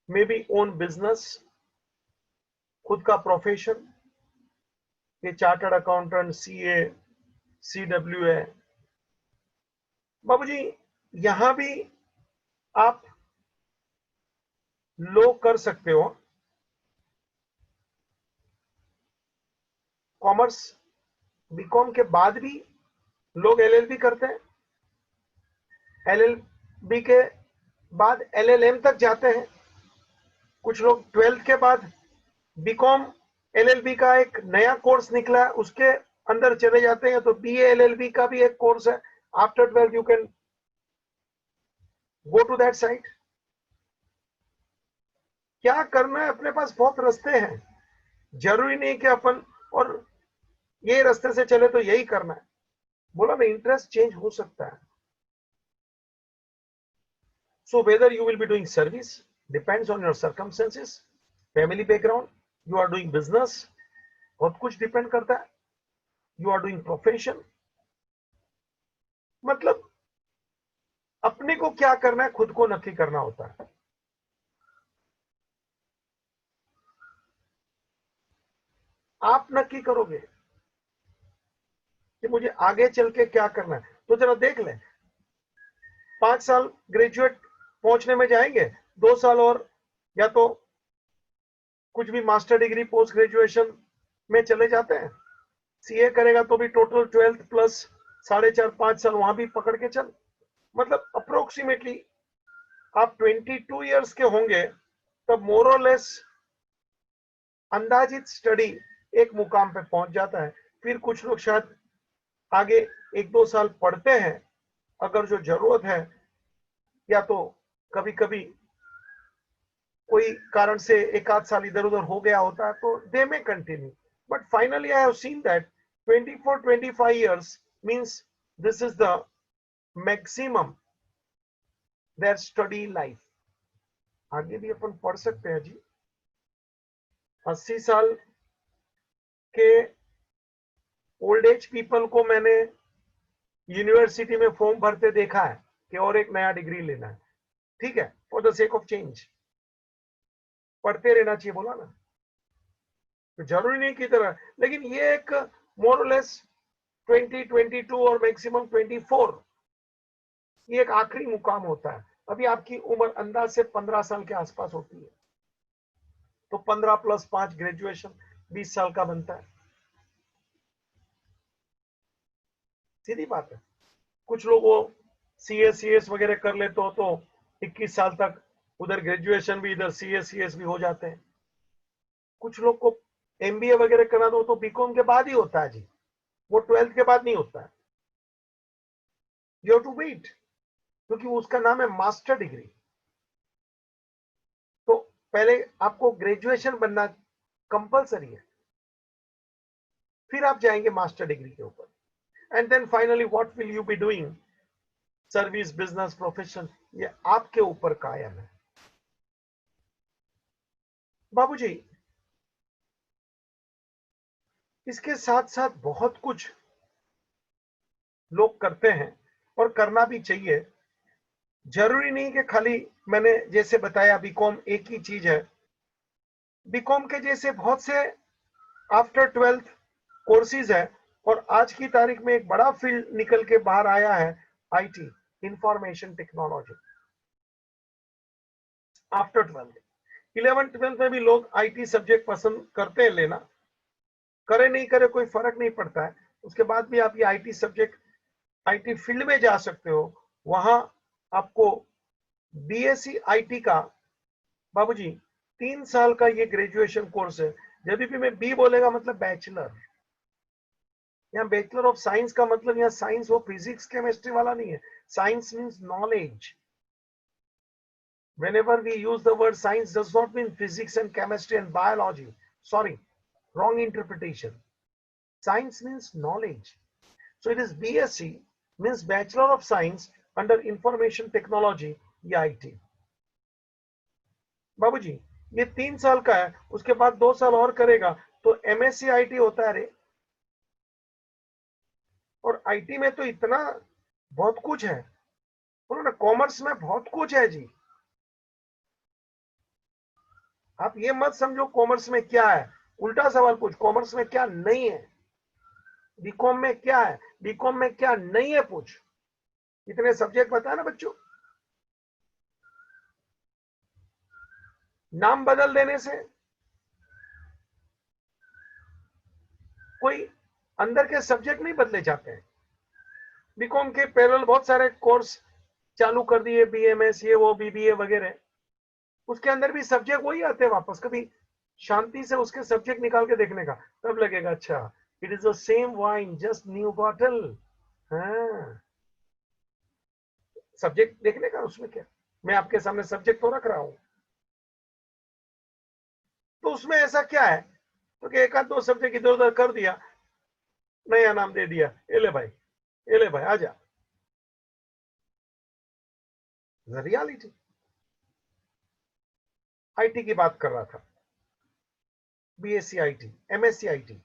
may be own business, खुद का प्रोफेशन, ये चार्टर्ड अकाउंटेंट, सीए, सीडब्ल्यू है। बाबूजी, यहां भी आप लो कर सकते हो। कॉमर्स, बीकॉम के बाद भी लोग एलएलबी करते हैं, एलएलबी के बाद एलएलएम तक जाते हैं। कुछ लोग 12th के बाद बीकॉम एलएलबी का एक नया कोर्स निकला है उसके अंदर चले जाते हैं, तो बीए एलएलबी का भी एक कोर्स है। After 12 you can go to that side. क्या करना है, अपने पास बहुत रास्ते हैं, जरूरी नहीं कि अपन और ये रास्ते से चले तो यही करना है। बोला ना, इंटरेस्ट चेंज हो सकता है। So whether you will be doing service depends on your circumstances, family background, you are doing business, बहुत कुछ डिपेंड करता है, यू आर डूइंग प्रोफेशन। मतलब अपने को क्या करना है खुद को नक्की करना होता है। आप नक्की करोगे कि मुझे आगे चल के क्या करना है। तो जरा देख लें, 5 साल ग्रेजुएट पहुंचने में जाएंगे, 2 साल और या तो कुछ भी मास्टर डिग्री पोस्ट ग्रेजुएशन में चले जाते हैं। सीए करेगा तो भी टोटल 12th प्लस 4.5-5 साल वहां भी पकड़ के चल, मतलब अप्रोक्सीमेटली आप 22 इयर्स के होंगे तब मोर और लेस अंदाजित स्टडी एक मुकाम पे पहुंच जाता है। फिर कुछ लोग शायद आगे 1-2 साल पढ़ते हैं, अगर जो जरूरत है, या तो कभी कभी कोई कारण से 1-8 साल इधर उधर हो गया होता है तो दे में continue, but finally I have seen that 24-25 years means this is the maximum their study life। आगे भी अपन पढ़ सकते हैं जी। 80 साल के ओल्ड एज पीपल को मैंने यूनिवर्सिटी में फॉर्म भरते देखा है कि और एक नया डिग्री लेना है, ठीक है, for the sake of change पढ़ते रहना चाहिए, बोला ना, तो जरूरी नहीं की तरह, लेकिन ये एक मोर और लेस 20-22 और मैक्सिमम 24 ये एक आखिरी मुकाम होता है। अभी आपकी उम्र अंदाज से 15 साल के आसपास होती है, तो 15 + 5 ग्रेजुएशन 20 साल का बनता है, सीधी बात है। कुछ लोग वो सीएस वगैरह कर लेते हो तो 21 साल तक उधर ग्रेजुएशन भी इधर सीएस भी हो जाते हैं। कुछ लोग को एमबीए वगैरह करना दो तो बीकॉम के बाद ही होता है जी, वो 12th के बाद नहीं होता है, यू हैव टू वेट, क्योंकि उसका नाम है मास्टर डिग्री। तो पहले आपको ग्रेजुएशन बनना कंपलसरी है, फिर आप जाएंगे मास्टर डिग्री के ऊपर, and then finally what will you be doing, service, business, profession, ये आपके ऊपर कायम है। बाबूजी, इसके साथ साथ बहुत कुछ लोग करते हैं और करना भी चाहिए। जरूरी नहीं कि खाली मैंने जैसे बताया बीकॉम एक ही चीज है, बीकॉम के जैसे बहुत से आफ्टर 12th कोर्सेज है, और आज की तारीख में एक बड़ा फील्ड निकल के बाहर आया है, IT, information technology. After 12th 11th-12th में भी लोग आईटी सब्जेक्ट पसंद करते हैं लेना, करे नहीं करे कोई फर्क नहीं पड़ता है, उसके बाद भी आप ये आईटी सब्जेक्ट आईटी फील्ड में जा सकते हो। वहां आपको बीएससी आईटी का, बाबूजी 3 साल का ये ग्रेजुएशन कोर्स है। जब भी मैं बी बोलेगा मतलब बैचलर, यहाँ बैचलर ऑफ साइंस का मतलब यहाँ साइंस वो फिजिक्स केमिस्ट्री वाला नहीं है, science means knowledge. whenever we use the word science does not mean physics and chemistry and biology, sorry, wrong interpretation, science means knowledge, so it is BSc means bachelor of science under information technology या IT। बाबूजी ये 3 साल का है, उसके बाद 2 साल और करेगा तो MSc IT होता है रे। और आईटी में तो इतना बहुत कुछ है, बोलो ना, कॉमर्स में बहुत कुछ है जी। आप ये मत समझो कॉमर्स में क्या है, उल्टा सवाल पूछ, कॉमर्स में क्या नहीं है, बीकॉम में क्या है, बीकॉम में क्या नहीं है पूछ। इतने सब्जेक्ट बताया ना बच्चों, नाम बदल देने से कोई अंदर के सब्जेक्ट नहीं बदले जाते हैं। बीकॉम के पैरेलल बहुत सारे कोर्स चालू कर दिए, बीएमएस, ये वो, बीबीए वगैरह, उसके अंदर भी सब्जेक्ट वही आते हैं वापस। कभी शांति से उसके सब्जेक्ट निकाल के देखने का, तब लगेगा अच्छा it is the same wine just new bottle. हाँ, सब्जेक्ट देखने का, उसमें क्या, मैं आपके सामने सब्जेक्ट तो रख रहा हूं, तो उसमें ऐसा क्या है, तो कि एक आध दो सब्जेक्ट इधर उधर कर दिया, नया नाम दे दिया, ए ले भाई आजा, रियलिटी। आईटी की बात कर रहा था, BSc IT, MSc IT,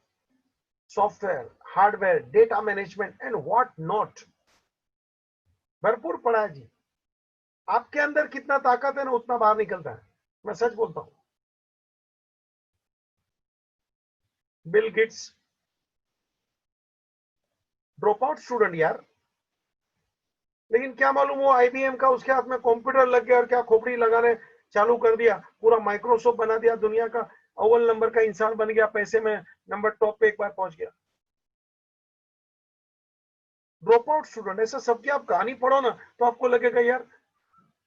software, hardware, data management and what not, भरपूर पड़ा है जी। आपके अंदर कितना ताकत है ना उतना बाहर निकलता है, मैं सच बोलता हूं। Bill Gates drop out student यार, लेकिन क्या मालूम वो आईबीएम का उसके हाथ में कंप्यूटर लग गया और क्या खोपड़ी लगाने चालू कर दिया, पूरा माइक्रोसॉफ्ट बना दिया, दुनिया का अव्वल नंबर का इंसान बन गया, पैसे में नंबर टॉप पे एक बार पहुंच गया। ड्रॉप आउट स्टूडेंट, ऐसा सबकी आप कहानी पढ़ो ना तो आपको लगेगा यार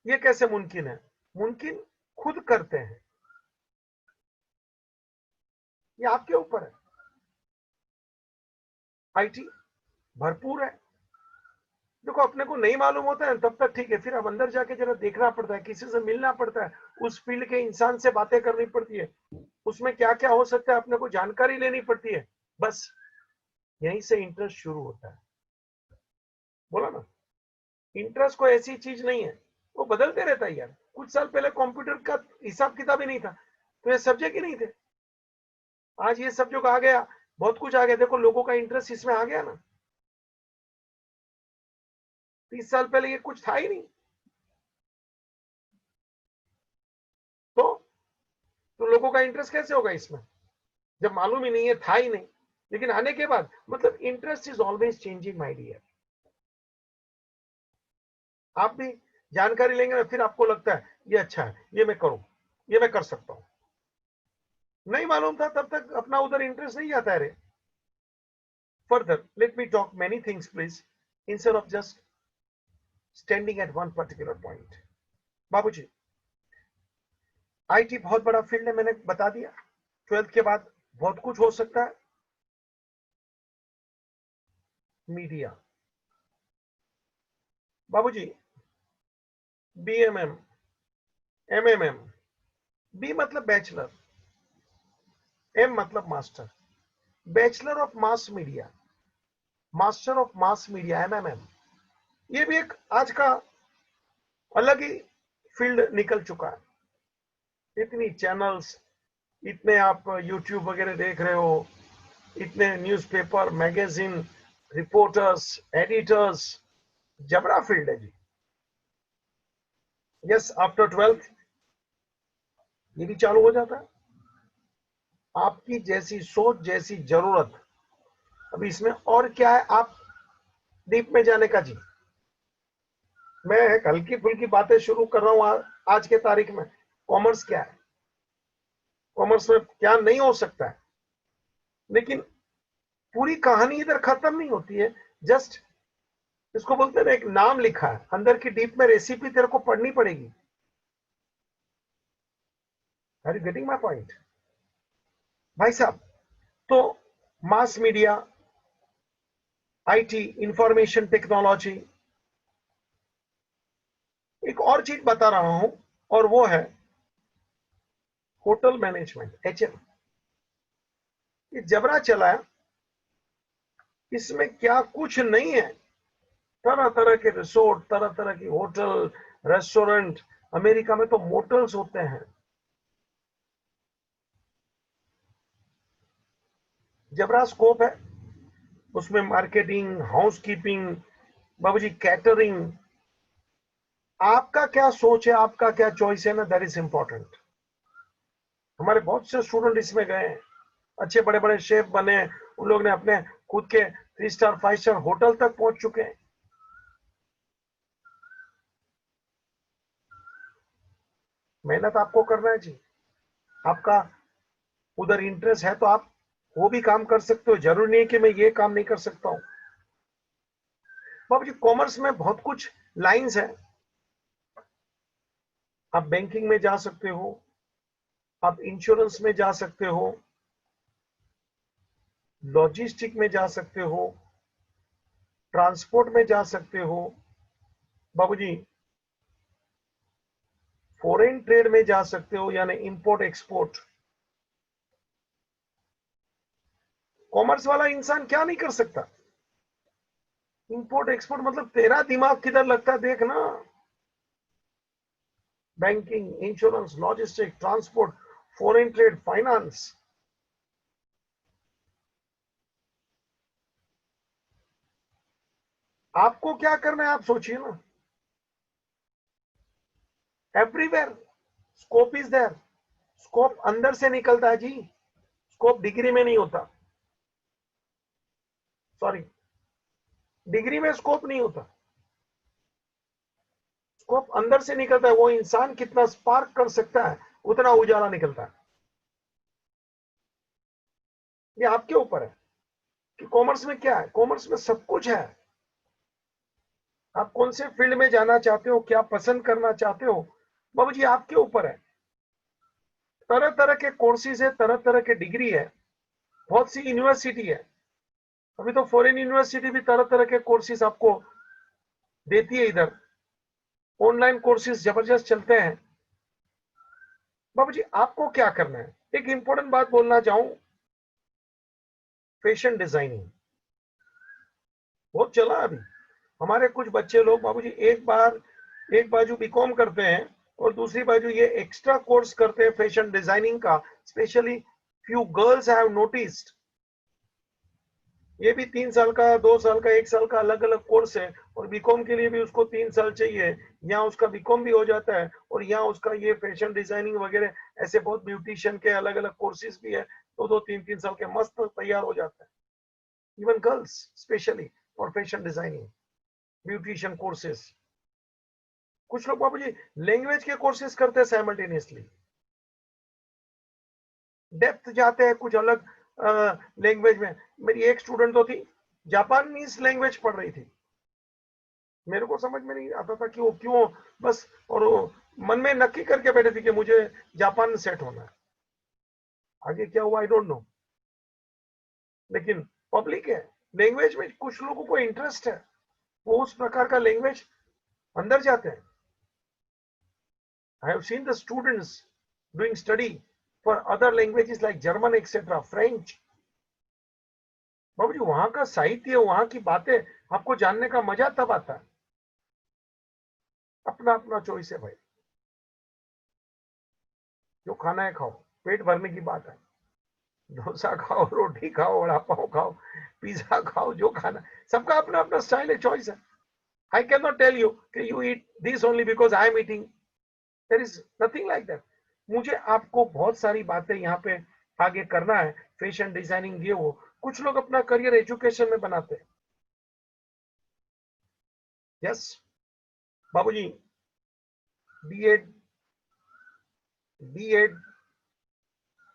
ये कैसे मुमकिन है। मुमकिन खुद करते हैं, ये आपके ऊपर है। आईटी भरपूर है। देखो अपने को नहीं मालूम होता है तब तक ठीक है, फिर अब अंदर जाके जरा देखना पड़ता है, किसी से मिलना पड़ता है, उस फील्ड के इंसान से बातें करनी पड़ती है, उसमें क्या क्या हो सकता है अपने को जानकारी लेनी पड़ती है। बस यहीं से इंटरेस्ट शुरू होता है। बोला ना, इंटरेस्ट कोई ऐसी चीज नहीं है, वो बदलते रहता है यार। कुछ साल पहले कंप्यूटर का हिसाब किताब ही नहीं था, तो ये सब्जेक्ट ही नहीं थे। आज ये सब्जेक्ट आ गया, बहुत कुछ आ गया, देखो लोगों का इंटरेस्ट इसमें आ गया ना। 30 साल पहले ये कुछ था ही नहीं। तो तो लोगों का इंटरेस्ट कैसे होगा इसमें जब मालूम ही नहीं है, था ही नहीं। लेकिन आने के बाद मतलब interest is always changing my dear. आप भी जानकारी लेंगे ना, फिर आपको लगता है ये अच्छा है, ये मैं करूं, ये मैं कर सकता हूं। नहीं मालूम था तब तक अपना उधर इंटरेस्ट नहीं आता है रे। Further let me talk many things please, instead of just standing at one particular point. बाबूजी, आईटी बहुत बड़ा फील्ड है, मैंने बता दिया। 12th के बाद बहुत कुछ हो सकता है। मीडिया, बाबूजी, बीएमएम, एमएमएम, बी मतलब बैचलर, एम मतलब master, bachelor of mass media, master of mass media, MMM. ये भी एक आज का अलग ही फील्ड निकल चुका है। इतनी चैनल्स, इतने आप यूट्यूब वगैरह देख रहे हो, इतने न्यूज़पेपर, मैगजीन, रिपोर्टर्स, एडिटर्स, जबरा फील्ड है जी। यस, आफ्टर 12th ये भी चालू हो जाता है। आपकी जैसी सोच, जैसी जरूरत। अभी इसमें और क्या है, आप डीप में जाने का जी। मैं एक हल्की फुल्की बातें शुरू कर रहा हूं आज के तारीख में। कॉमर्स क्या है, कॉमर्स में क्या नहीं हो सकता है, लेकिन पूरी कहानी इधर खत्म नहीं होती है। जस्ट इसको बोलते हैं एक नाम लिखा है, अंदर की डीप में रेसिपी तेरे को पढ़नी पड़ेगी। Are you getting my point भाई साहब? तो mass media, IT, information technology, एक और चीज बता रहा हूं, और वो है होटल मैनेजमेंट, एचएम। ये जबरा चला है, इसमें क्या कुछ नहीं है। तरह तरह के रिसोर्ट, तरह तरह की होटल, रेस्टोरेंट। अमेरिका में तो मोटल्स होते हैं। जबरा स्कोप है उसमें, मार्केटिंग, हाउसकीपिंग, बाबूजी कैटरिंग। आपका क्या सोच है, आपका क्या चॉइस है ना, दैट इज इंपॉर्टेंट। हमारे बहुत से स्टूडेंट इसमें गए हैं, अच्छे बड़े बड़े शेफ बने, उन लोग ने अपने खुद के 3 स्टार 5 स्टार होटल तक पहुंच चुके हैं। मेहनत आपको करना है जी। आपका उधर इंटरेस्ट है तो आप वो भी काम कर सकते हो, जरूरी नहीं कि मैं ये काम नहीं कर सकता हूं। बाबू जी, कॉमर्स में बहुत कुछ लाइंस है। आप बैंकिंग में जा सकते हो, आप इंश्योरेंस में जा सकते हो, लॉजिस्टिक में जा सकते हो, ट्रांसपोर्ट में जा सकते हो, बाबूजी फॉरेन ट्रेड में जा सकते हो, यानी इंपोर्ट एक्सपोर्ट। कॉमर्स वाला इंसान क्या नहीं कर सकता? इंपोर्ट एक्सपोर्ट मतलब तेरा दिमाग किधर लगता है देख ना। Banking, insurance, logistic, transport, foreign trade, finance. आपको क्या करना है आप सोचिए ना। Everywhere scope is there. Scope अंदर से निकलता है जी, स्कोप डिग्री में नहीं होता। सॉरी, डिग्री में स्कोप नहीं होता। स्कोप अंदर से निकलता है, वो इंसान कितना स्पार्क कर सकता है उतना उजाला निकलता है। ये आपके ऊपर है कि कॉमर्स में क्या है। कॉमर्स में सब कुछ है। आप कौन से फील्ड में जाना चाहते हो, क्या पसंद करना चाहते हो, बाबू जी आपके ऊपर है। तरह तरह के कोर्सेज है, तरह तरह के डिग्री है, बहुत सी यूनिवर्सिटी है। अभी तो फॉरेन यूनिवर्सिटी भी तरह तरह के कोर्सेज आपको देती है। इधर ऑनलाइन कोर्सेज जबरदस्त चलते हैं। बाबू जी आपको क्या करना है, एक इंपॉर्टेंट बात बोलना चाहूं, फैशन डिजाइनिंग बहुत चला अभी। हमारे कुछ बच्चे लोग बाबूजी एक बाजू बीकॉम करते हैं और दूसरी बाजू ये एक्स्ट्रा कोर्स करते हैं फैशन डिजाइनिंग का। Specially few girls have noticed, ये भी 3 साल का, 2 साल का, 1 साल का अलग अलग कोर्स है। और बीकॉम के लिए भी उसको 3 साल चाहिए। यहाँ उसका बीकॉम भी हो जाता है और यहाँ उसका ये फैशन डिजाइनिंग वगैरह ऐसे बहुत ब्यूटिशियन के अलग अलग कोर्सेज भी है। 2-2 3-3 साल के मस्त तैयार हो जाता है। Even girls specially for fashion designing, beautician courses. कुछ लोग बाबूजी लैंग्वेज के कोर्सेज करते हैं साइमल्टेनियसली, डेप्थ जाते हैं कुछ अलग लैंग्वेज में। मेरी एक स्टूडेंट तो थी, जापानीज लैंग्वेज पढ़ रही थी। मेरे को समझ में नहीं आता था कि वो क्यों, बस और वो मन में नक्की करके बैठे थे कि मुझे जापान सेट होना है। आगे क्या हुआ आई डोंट नो, लेकिन पब्लिक है। लैंग्वेज में कुछ लोगों को इंटरेस्ट है, वो उस प्रकार का लैंग्वेज अंदर जाते हैं। I have seen the students doing study for other languages like German etc. French। बाबू जी वहां का साहित्य, वहां की बातें आपको जानने का मजा तब आता है। अपना अपना चॉइस है भाई, जो खाना है खाओ, पेट भरने की बात है। डोसा खाओ, रोटी खाओ, वड़ा पाव खाओ, पिज्जा खाओ, जो खाना, सबका अपना अपना स्टाइल है, चॉइस है। I can not tell you कि you eat this only because I am eating, there is nothing like that. मुझे आपको बहुत सारी बातें यहाँ पे आगे करना है। फैशन डिजाइनिंग ये वो, कुछ लोग अपना करियर एजुकेशन में बनाते हैं। यस बाबूजी, BEd, BEd,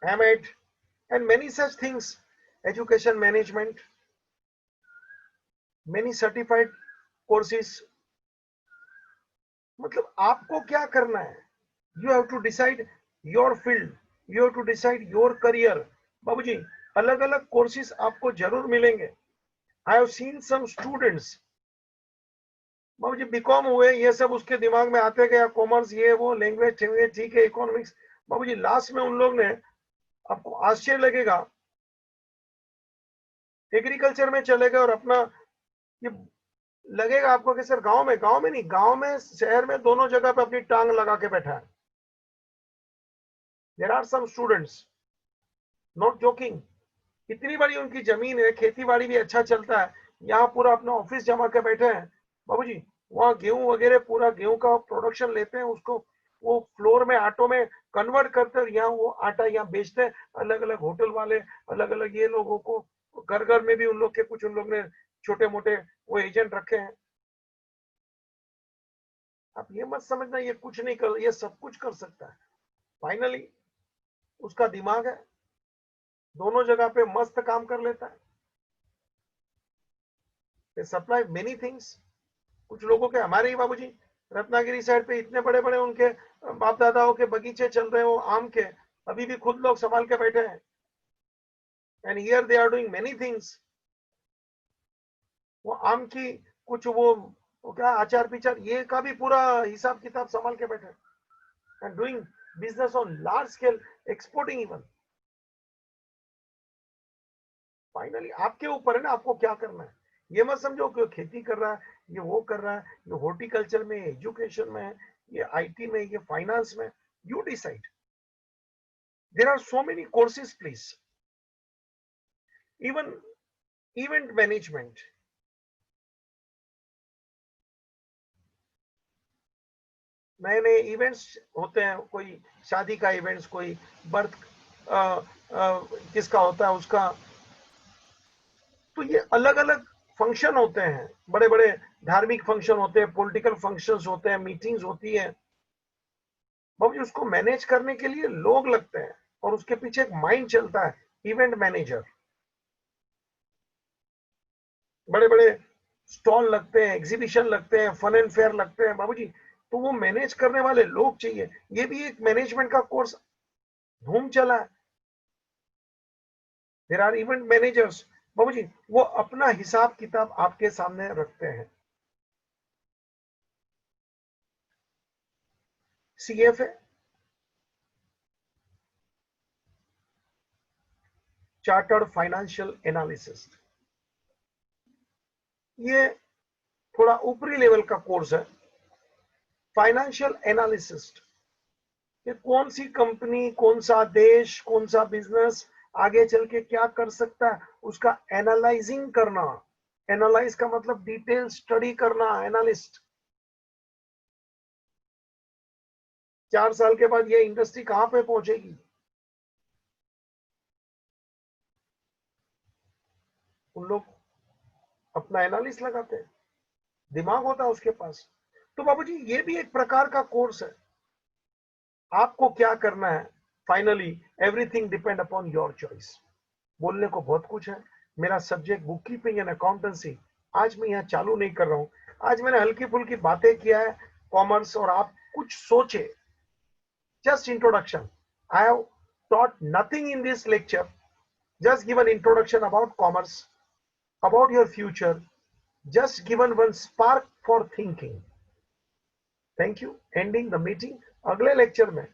MEd and many such things, education management, many certified courses। मतलब आपको क्या करना है, you have to decide your field, you have to decide your career. बाबूजी अलग अलग कोर्सेज आपको जरूर मिलेंगे। I have seen some students, बाबूजी बीकॉम हुए, ये सब उसके दिमाग में आते गया, कॉमर्स ये वो, लैंग्वेज ठीक है, इकोनॉमिक्स। बाबूजी लास्ट में उन लोग ने, आपको आश्चर्य लगेगा, एग्रीकल्चर में चले गए और अपना, ये लगेगा आपको कि सर गांव में नहीं, गांव में शहर में दोनों जगह पे अपनी टांग लगा के बैठा है। There are some students, not joking, इतनी बड़ी उनकी जमीन है, खेती बाड़ी भी अच्छा चलता है, यहाँ पूरा अपना ऑफिस जमा के बैठे हैं। बाबूजी वहां गेहूं वगैरह, पूरा गेहूं का प्रोडक्शन लेते हैं, उसको वो फ्लोर में आटो में कन्वर्ट करते हैं, यहाँ वो आटा यहाँ बेचते हैं। अलग अलग होटल वाले, अलग अलग ये लोगों को, घर घर में भी उन लोग के कुछ, उन लोग ने छोटे मोटे वो एजेंट रखे हैं। आप ये मत समझना ये कुछ नहीं कर, ये सब कुछ कर सकता है। फाइनली उसका दिमाग है, दोनों जगह पे मस्त काम कर लेता है। Supply many things. कुछ लोगों के, हमारे ही बाबूजी रत्नागिरी साइड पे इतने बड़े बड़े उनके बाप दादाओं के बगीचे चल रहे हो आम के, अभी भी खुद लोग संभाल के बैठे हैं। And here they are doing many things. वो आम की कुछ वो क्या आचार पिचार, ये का भी पूरा हिसाब किताब संभाल के बैठे and doing business on large scale, exporting even. Finally आपके ऊपर है ना, आपको क्या करना है। ये मत समझो कि खेती कर रहा है, ये वो कर रहा है, ये हॉर्टिकल्चर में, एजुकेशन में, ये आईटी में, ये फाइनेंस में, you decide. There are so many courses please, even event management. नए नए इवेंट्स होते हैं, कोई शादी का इवेंट्स, कोई बर्थ किसका होता है उसका, तो ये अलग अलग फंक्शन होते हैं, बड़े बड़े धार्मिक फंक्शन होते हैं, पॉलिटिकल फंक्शंस होते हैं, मीटिंग्स होती है, बाबूजी उसको मैनेज करने के लिए लोग लगते हैं और उसके पीछे एक माइंड चलता है, इवेंट मैनेजर। बड़े बड़े स्टॉल लगते हैं, एग्जीबिशन लगते हैं, फन एंड फेयर लगते हैं बाबूजी, तो वो मैनेज करने वाले लोग चाहिए। ये भी एक मैनेजमेंट का कोर्स धूम चला है। देयर आर इवेंट मैनेजर्स बाबूजी, वो अपना हिसाब किताब आपके सामने रखते हैं। CFA, चार्टर्ड फाइनेंशियल एनालिसिस्ट, ये थोड़ा ऊपरी लेवल का कोर्स है। फाइनेंशियल एनालिसिस्ट, कि कौन सी कंपनी, कौन सा देश, कौन सा बिजनेस आगे चल के क्या कर सकता है, उसका एनालाइजिंग करना। एनालाइज का मतलब डिटेल स्टडी करना, एनालिस्ट। 4 साल के बाद ये इंडस्ट्री कहां पे पहुंचेगी, उन लोग अपना एनालिस्ट लगाते हैं, दिमाग होता है उसके पास। तो बाबूजी ये भी एक प्रकार का कोर्स है। आपको क्या करना है, finally everything depend upon your choice. बोलने को बहुत कुछ है। मेरा subject book keeping and accountancy आज मैं यहाँ चालू नहीं कर रहा हूँ। आज मैंने हल्की फुल्की बातें किया है कॉमर्स, और आप कुछ सोचे। Just introduction, I have taught nothing in this lecture, just given introduction about commerce, about your future, just given one spark for thinking. Thank you, ending the meeting. अगले लेक्चर में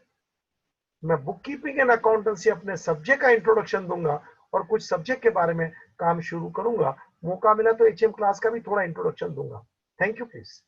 मैं बुक कीपिंग एंड अकाउंटेंसी अपने subject का introduction दूंगा और कुछ subject के बारे में काम शुरू करूंगा। मौका मिला तो HM क्लास का भी थोड़ा इंट्रोडक्शन दूंगा। Thank you please.